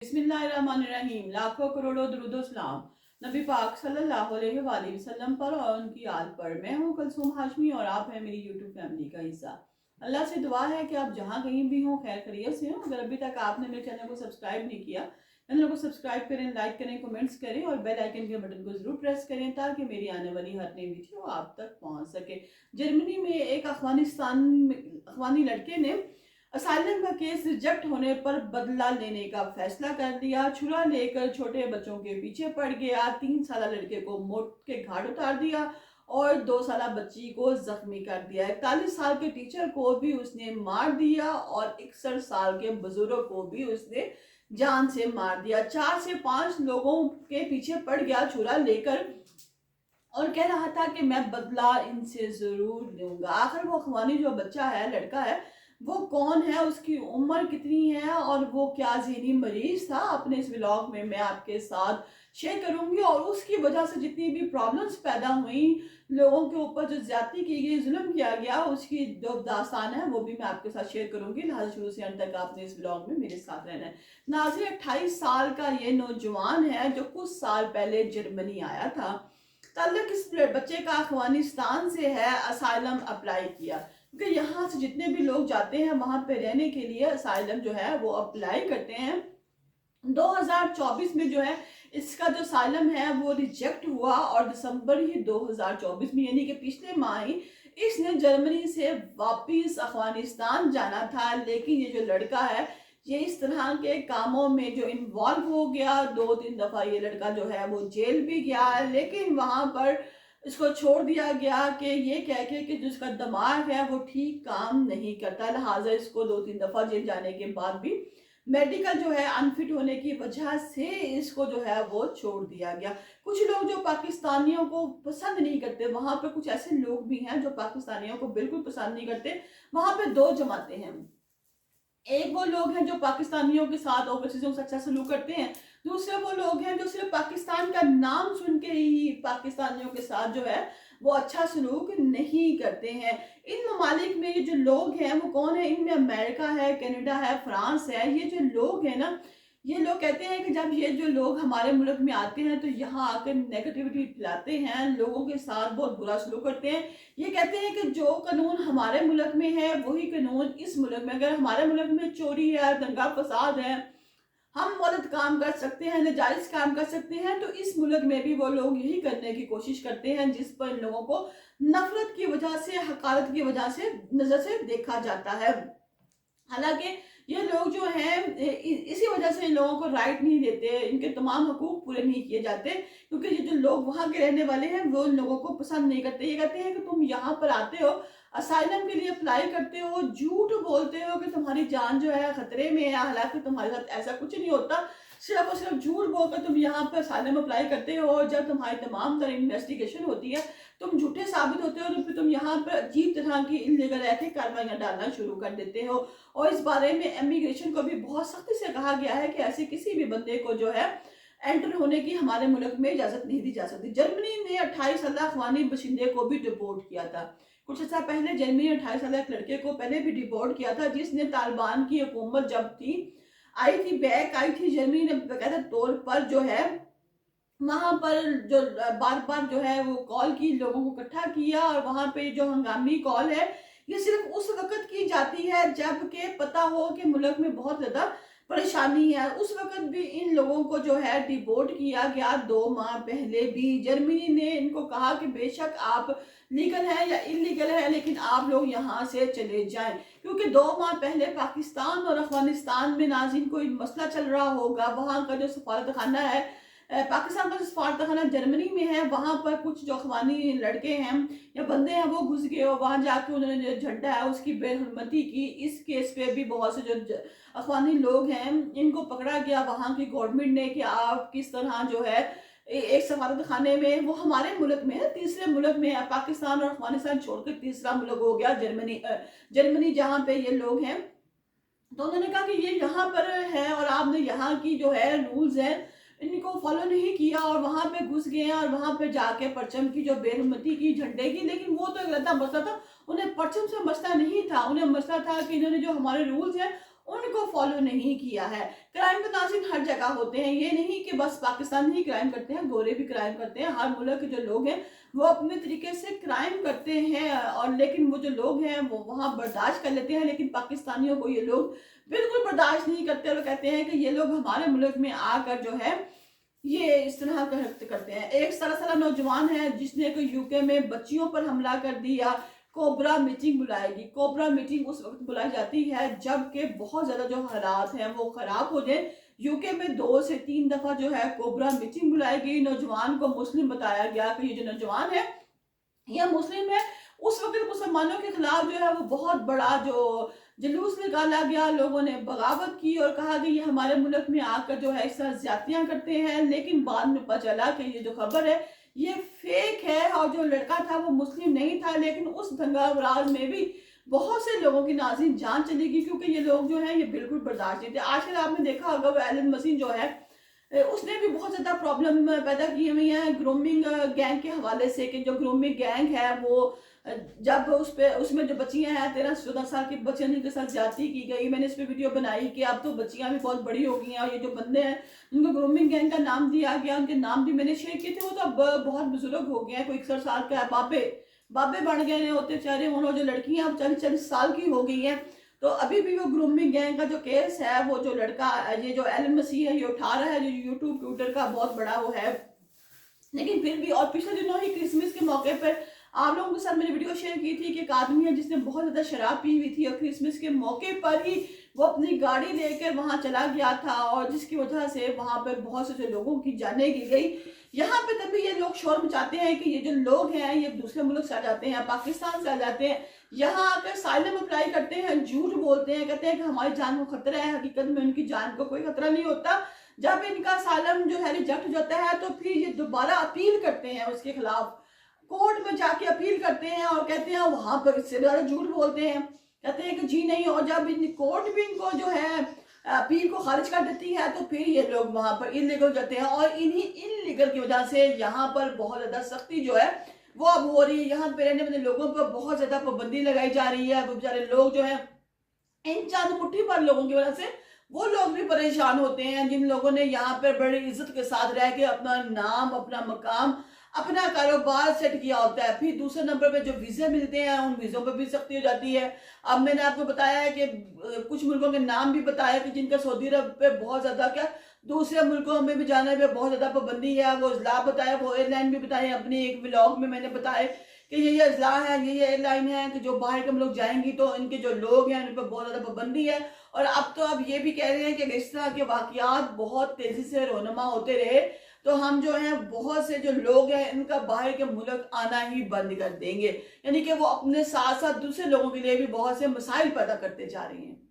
बिस्मिल्लाहिर्रहमानिर्रहीम। लाखों करोड़ों दुरूदो सलाम नबी पाक सल्लल्लाहु अलैहि वसल्लम पर और उनकी आल पर। मैं हूँ कुलसूम हाशमी और आप हैं मेरी यूट्यूब फैमिली का हिस्सा। अल्लाह से दुआ है कि आप जहाँ कहीं भी हों खैर खैरियत से हों। अगर अभी तक आपने मेरे चैनल को सब्सक्राइब नहीं किया, चैनल को सब्सक्राइब करें, लाइक करें, कमेंट्स करें और बेल आइकन के बटन को जरूर प्रेस करें ताकि मेरी आने वाली हर नई वीडियो आप तक पहुँच सके। जर्मनी में एक अफगानी लड़के ने असाइलम का केस रिजेक्ट होने पर बदला लेने का फैसला कर लिया। छुरा लेकर छोटे बच्चों के पीछे पड़ गया, 3 साल लड़के को मौत के घाट उतार दिया और 2 साल बच्ची को जख्मी कर दिया। 41 साल के टीचर को भी उसने मार दिया और 61 साल के बुजुर्ग को भी उसने जान से मार दिया। 4 से 5 लोगों के पीछे पड़ गया छुरा लेकर और कह रहा था कि मैं बदला इनसे जरूर लूंगा। आखिर वो अफगानी जो बच्चा है, लड़का है, वो कौन है, उसकी उम्र कितनी है और वो क्या ज़हनी मरीज था, अपने इस व्लॉग में मैं आपके साथ शेयर करूंगी। और उसकी वजह से जितनी भी प्रॉब्लम्स पैदा हुई, लोगों के ऊपर जो ज्यादती की गई, जुल्म किया गया, उसकी जो दास्तान है वो भी मैं आपके साथ शेयर करूंगी। लिहाजा शुरू से अंत तक आपने इस व्लॉग में मेरे साथ रहना है। नाज़िर 28 साल का ये नौजवान है जो कुछ साल पहले जर्मनी आया था। ताल्लुक इस बच्चे का अफगानिस्तान से है। असाइलम अप्लाई किया क्योंकि यहाँ से जितने भी लोग जाते हैं वहां पे रहने के लिए असाइलम जो है वो अप्लाई करते हैं। 2024 में जो है इसका जो साइलम है वो रिजेक्ट हुआ और दिसंबर ही 2024 में यानी कि पिछले माह ही इसने जर्मनी से वापस अफगानिस्तान जाना था। लेकिन ये जो लड़का है ये इस तरह के कामों में जो इन्वॉल्व हो गया, 2-3 दफा ये लड़का जो है वो जेल भी गया, लेकिन वहां पर इसको छोड़ दिया गया कि ये कह के कि जिसका दिमाग है वो ठीक काम नहीं करता। लिहाजा इसको 2-3 दफा जेल जाने के बाद भी मेडिकल जो है अनफिट होने की वजह से इसको जो है वो छोड़ दिया गया। कुछ लोग जो पाकिस्तानियों को पसंद नहीं करते, वहां पे कुछ ऐसे लोग भी हैं जो पाकिस्तानियों को बिल्कुल पसंद नहीं करते। वहां पे दो जमातें हैं। एक वो लोग हैं जो पाकिस्तानियों के साथ ओवरसीजों से अच्छा सलूक करते हैं, दूसरे वो लोग हैं जो सिर्फ पाकिस्तान का नाम सुन के ही पाकिस्तानियों के साथ जो है वो अच्छा सलूक नहीं करते हैं। इन ममालिक में ये जो लोग हैं वो कौन है? इनमें अमेरिका है, कनाडा है, फ्रांस है। ये जो लोग हैं ना, ये लोग कहते हैं कि जब ये जो लोग हमारे मुल्क में आते हैं तो यहाँ आकर नेगेटिविटी फैलाते हैं, लोगों के साथ बहुत बुरा सलूक करते हैं। ये कहते हैं कि जो कानून हमारे मुल्क में है वही कानून इस मुल्क में। अगर हमारे मुल्क में चोरी है, दंगा फसाद है, हम गलत काम कर सकते हैं, नाजायज काम कर सकते हैं, तो इस मुल्क में भी वो लोग यही करने की कोशिश करते हैं जिस पर इन लोगों को नफरत की वजह से, हकारत की वजह से नजर से देखा जाता है। हालांकि ये लोग जो हैं इसी वजह से इन लोगों को राइट नहीं देते, इनके तमाम हकूक पूरे नहीं किए जाते, क्योंकि ये जो लोग वहां के रहने वाले हैं वो इन लोगों को पसंद नहीं करते। ये कहते हैं कि तुम यहाँ पर आते हो, असाइलम के लिए अप्लाई करते हो, झूठ बोलते हो कि तुम्हारी जान जो है खतरे में है, हालांकि तुम्हारे साथ ऐसा कुछ नहीं होता। सिर्फ और सिर्फ झूठ बोलकर तुम यहाँ पर असाइलम अप्लाई करते हो और जब तुम्हारी तमाम तरह इन्वेस्टिगेशन होती है तुम झूठे साबित होते हो तो फिर तुम यहाँ पर अजीब तरह की इलीगल ऐसी कार्रवाइयां डालना शुरू कर देते हो। और इस बारे में इमिग्रेशन को भी बहुत सख्ती से कहा गया है कि ऐसे किसी भी बंदे को जो है एंटर होने की हमारे मुल्क में इजाजत नहीं दी जा सकती। जर्मनी ने 28 साल अफगानी बशिंदे को भी डिपोर्ट किया था। कुछ अर्सा पहले जर्मनी ने 28 साल एक लड़के को पहले भी डिपोर्ट किया था, जिसने तालिबान की हुकूमत जब थी बैक आई थी, जर्मनी ने बकायदा तौर पर जो है वहां पर जो बार बार जो है वो कॉल की, लोगों को इकट्ठा किया और वहां पे जो हंगामी कॉल है ये सिर्फ उस वक्त की जाती है जबकि पता हो कि मुल्क में बहुत ज्यादा परेशानी है। उस वक्त भी इन लोगों को जो है डिपोर्ट किया गया। 2 माह पहले भी जर्मनी ने इनको कहा कि बेशक आप लीगल है या इलीगल है लेकिन आप लोग यहाँ से चले जाएं, क्योंकि 2 माह पहले पाकिस्तान और अफगानिस्तान में नाज़रीन कोई मसला चल रहा होगा। वहां का जो सफारत खाना है, पाकिस्तान का जो सफारतखाना जर्मनी में है, वहां पर कुछ जो अफगानी लड़के हैं या बंदे हैं वो घुस गए और वहां जाके उन्होंने जो झंडा है उसकी बेहरमती की। इस केस पे भी बहुत से जो अफगानी लोग हैं इनको पकड़ा गया वहां की गवर्नमेंट ने कि आप किस तरह जो है एक सफारत खाने में, वो हमारे मुल्क में है, तीसरे मुल्क में है, पाकिस्तान और अफगानिस्तान छोड़कर तीसरा मुल्क हो गया जर्मनी जहाँ पे ये लोग हैं। तो उन्होंने कहा कि ये यहाँ पर है और आपने यहाँ की जो है रूल्स है इनको फॉलो नहीं किया और वहां पे घुस गए और वहां पे जाके परचम की जो बेरहमती की, झंडे की, लेकिन वो तो एक अलग मसला था। उन्हें परचम से मसला नहीं था, उन्हें मसला था कि इन्होंने जो हमारे रूल्स हैं उनको फॉलो नहीं किया है। क्राइम तो नाज़रीन हर जगह होते हैं, ये नहीं कि बस पाकिस्तान ही क्राइम करते हैं, गोरे भी क्राइम करते हैं। हर मुल्क के जो लोग हैं वो अपने तरीके से क्राइम करते हैं, और लेकिन वो जो लोग हैं वो वहाँ बर्दाश्त कर लेते हैं। लेकिन पाकिस्तानियों को ये लोग बिल्कुल बर्दाश्त नहीं करते और कहते हैं कि ये लोग हमारे मुल्क में आकर जो है ये इस तरह का हरकत करते हैं। एक 17 साल नौजवान है जिसने को यूके में बच्चियों पर हमला कर दिया। कोबरा मीटिंग बुलाएगी। कोबरा मीटिंग उस वक्त बुलाई जाती है जबकि बहुत ज्यादा जो हालात हैं वो खराब हो जाए। यूके में 2 से 3 दफा जो है कोबरा मीटिंग बुलाई गई। नौजवान को मुस्लिम बताया गया कि ये जो नौजवान है यह मुस्लिम है। उस वक्त मुसलमानों के खिलाफ जो है वो बहुत बड़ा जो जुलूस निकाला गया, लोगों ने बगावत की और कहा कि ये हमारे मुल्क में आकर जो है इस तरह ज्यादतियां करते हैं। लेकिन बाद में पता चला कि ये जो खबर है ये फेक है और जो लड़का था वो मुस्लिम नहीं था। लेकिन उस दंगाराज में भी बहुत से लोगों की नाज़रीन जान चली गई, क्योंकि ये लोग जो है ये बिल्कुल बर्दाश्त नहीं थे। आजकल आपने देखा होगा वो एलन मसीह जो है उसने भी बहुत ज़्यादा प्रॉब्लम पैदा की हुई है ग्रूमिंग गैंग के हवाले से, कि जो ग्रूमिंग गैंग है वो जब उसमें जो बच्चियां हैं 13-14 साल की बच्चियां जिनके साथ ज्यादती की गई। मैंने इस पे वीडियो बनाई कि अब तो बच्चियां भी बहुत बड़ी हो गई हैं और ये जो बंदे हैं जिनको ग्रूमिंग गैंग का नाम दिया गया उनके नाम भी मैंने शेयर किए थे, वो तो अब बहुत बुजुर्ग हो गए हैं। कोई 61 साल का है, बाबे बन गए हैं होते बेचारे। उन्होंने जो लड़कियां अब 40 साल की हो गई हैं, तो अभी भी वो ग्रूमिंग गैंग का जो केस है, वो जो लड़का ये जो एलन मसीह है ये उठा रहा है, जो यूट्यूब ट्विटर का बहुत बड़ा वो है। लेकिन फिर भी, और पिछले दिनों ही क्रिसमस के मौके पर आप लोगों के साथ मैंने वीडियो शेयर की थी कि एक आदमी है जिसने बहुत ज्यादा शराब पी हुई थी और क्रिसमस के मौके पर ही वो अपनी गाड़ी लेकर वहां चला गया था, और जिसकी वजह से वहां पर बहुत से लोगों की जाने की गई। यहाँ पे तभी ये लोग शोर मचाते हैं कि ये जो लोग हैं ये दूसरे मुल्क से आ जाते हैं, पाकिस्तान से आ जाते हैं, यहाँ आकर साइलम अप्लाई करते हैं, झूठ बोलते हैं, कहते हैं कि हमारी जान को खतरा है। हकीकत में उनकी जान को कोई खतरा नहीं होता। जब इनका साइलम जो है रिजेक्ट हो जाता है तो फिर ये दोबारा अपील करते हैं, उसके खिलाफ कोर्ट में जाके अपील करते हैं और कहते हैं वहां पर इससे ज्यादा झूठ बोलते हैं, कहते हैं कि जी नहीं। और जब कोर्ट भी इनको जो है अपील को खारिज कर देती है तो फिर ये लोग वहां पर इलीगल जाते हैं, और इन्हीं इलीगल की वजह से यहाँ पर बहुत ज्यादा सख्ती जो है वो अब हो रही है। यहाँ पे रहने वाले लोगों पर बहुत ज्यादा पाबंदी लगाई जा रही है। वो बेचारे लोग जो है इन चंद मुट्ठी पर लोगों की वजह से वो लोग भी परेशान होते हैं, जिन लोगों ने यहाँ पर बड़ी इज्जत के साथ रह के अपना नाम, अपना मकाम, अपना कारोबार सेट किया होता है। फिर दूसरे नंबर पे जो वीजे मिलते हैं उन वीजों पर भी सख्ती हो जाती है। अब मैंने आपको बताया है कि कुछ मुल्कों के नाम भी बताया कि जिनका सऊदी अरब पे बहुत ज्यादा क्या दूसरे मुल्कों में भी जाने पे बहुत ज्यादा पाबंदी है। वो अजला बताया, वो एयरलाइन भी बताए, अपने एक व्लॉग में मैंने बताया कि ये अजला है, ये एयरलाइन है कि जो बाहर के लोग जाएंगी तो इनके जो लोग हैं उन पर बहुत ज्यादा पाबंदी है। और अब तो अब ये भी कह रहे हैं कि इस तरह के वाकयात बहुत तेजी से रोनमा होते रहे तो हम जो है बहुत से जो लोग हैं इनका बाहर के मुल्क आना ही बंद कर देंगे, यानी कि वो अपने साथ साथ दूसरे लोगों के लिए भी बहुत से मसाइल पैदा करते जा रहे हैं।